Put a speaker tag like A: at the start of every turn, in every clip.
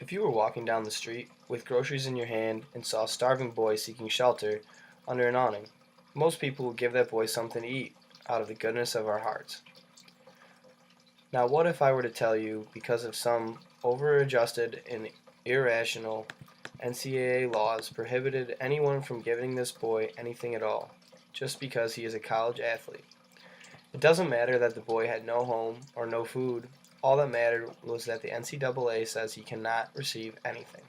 A: If you were walking down the street with groceries in your hand and saw a starving boy seeking shelter under an awning, most people would give that boy something to eat out of the goodness of our hearts. Now, what if I were to tell you, because of some over-adjusted and irrational NCAA laws prohibited anyone from giving this boy anything at all, just because he is a college athlete? It doesn't matter that the boy had no home or no food. All that mattered was that the NCAA says he cannot receive anything.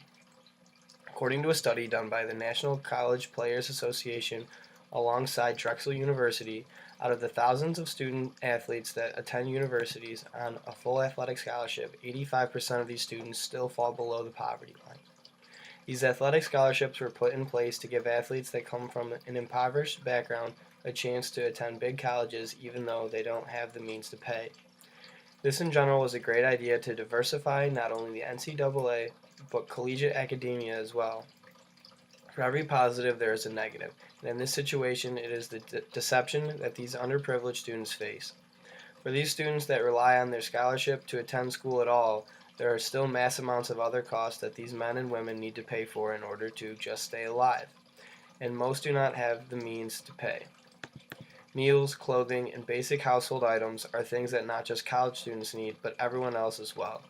A: According to a study done by the National College Players Association alongside Drexel University, out of the thousands of student athletes that attend universities on a full athletic scholarship, 85% of these students still fall below the poverty line. These athletic scholarships were put in place to give athletes that come from an impoverished background a chance to attend big colleges even though they don't have the means to pay. This in general was a great idea to diversify not only the NCAA, but collegiate academia as well. For every positive, there is a negative, and in this situation, it is the deception that these underprivileged students face. For these students that rely on their scholarship to attend school at all, there are still mass amounts of other costs that these men and women need to pay for in order to just stay alive, and most do not have the means to pay. Meals, clothing, and basic household items are things that not just college students need, but everyone else as well.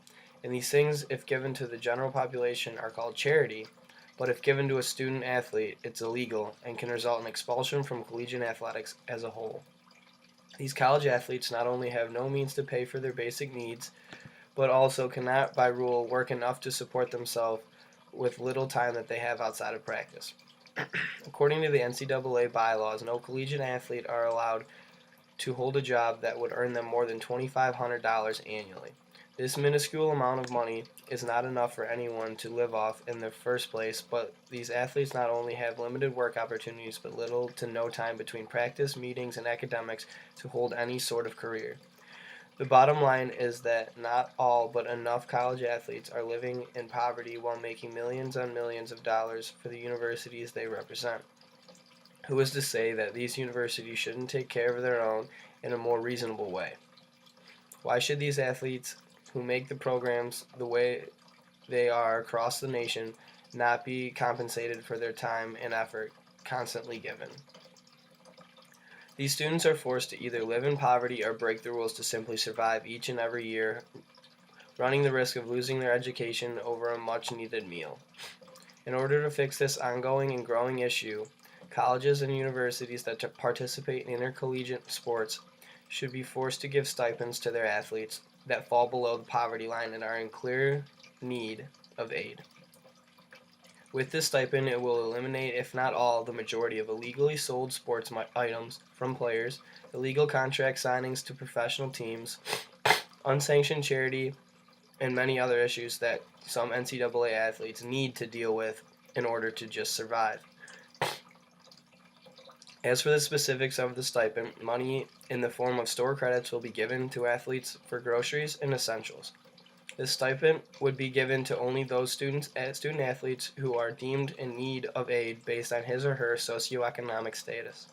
A: And these things, if given to the general population, are called charity, but if given to a student athlete, it's illegal and can result in expulsion from collegiate athletics as a whole. These college athletes not only have no means to pay for their basic needs, but also cannot, by rule, work enough to support themselves with little time that they have outside of practice. According to the NCAA bylaws, no collegiate athlete are allowed to hold a job that would earn them more than $2,500 annually. This minuscule amount of money is not enough for anyone to live off in the first place, but these athletes not only have limited work opportunities, but little to no time between practice, meetings, and academics to hold any sort of career. The bottom line is that not all, but enough college athletes are living in poverty while making millions on millions of dollars for the universities they represent. Who is to say that these universities shouldn't take care of their own in a more reasonable way? Why should these athletes who make the programs the way they are across the nation not be compensated for their time and effort constantly given? These students are forced to either live in poverty or break the rules to simply survive each and every year, running the risk of losing their education over a much-needed meal. In order to fix this ongoing and growing issue, colleges and universities that participate in intercollegiate sports should be forced to give stipends to their athletes that fall below the poverty line and are in clear need of aid. With this stipend, it will eliminate, if not all, the majority of illegally sold sports items from players, illegal contract signings to professional teams, unsanctioned charity, and many other issues that some NCAA athletes need to deal with in order to just survive. As for the specifics of the stipend, money in the form of store credits will be given to athletes for groceries and essentials. This stipend would be given to only those student athletes who are deemed in need of aid based on his or her socioeconomic status.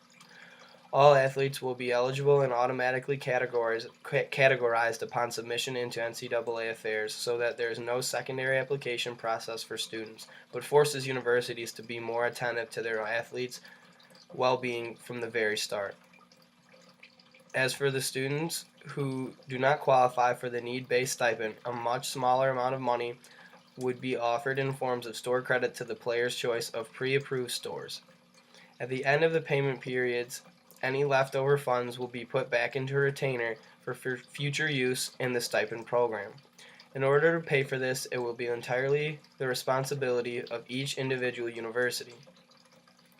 A: All athletes will be eligible and automatically categorized upon submission into NCAA affairs so that there is no secondary application process for students, but forces universities to be more attentive to their athletes' well-being from the very start. As for the students who do not qualify for the need-based stipend, a much smaller amount of money would be offered in forms of store credit to the player's choice of pre-approved stores. At the end of the payment periods, any leftover funds will be put back into a retainer for future use in the stipend program. In order to pay for this, it will be entirely the responsibility of each individual university.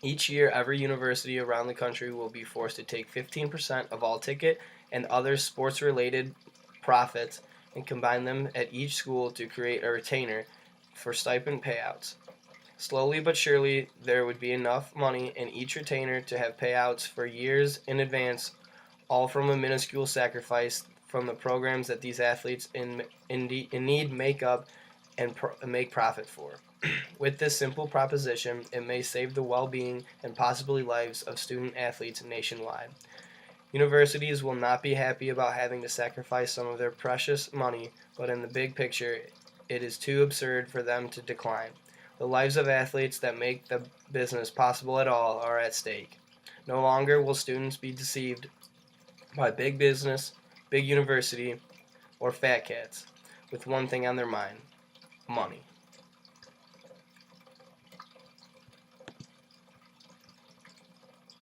A: Each year, every university around the country will be forced to take 15% of all ticket and other sports-related profits and combine them at each school to create a retainer for stipend payouts. Slowly but surely, there would be enough money in each retainer to have payouts for years in advance, all from a minuscule sacrifice from the programs that these athletes in need make up and make profit for. With this simple proposition, it may save the well-being and possibly lives of student athletes nationwide. Universities will not be happy about having to sacrifice some of their precious money, but in the big picture, it is too absurd for them to decline. The lives of athletes that make the business possible at all are at stake. No longer will students be deceived by big business, big university, or fat cats with one thing on their mind: money.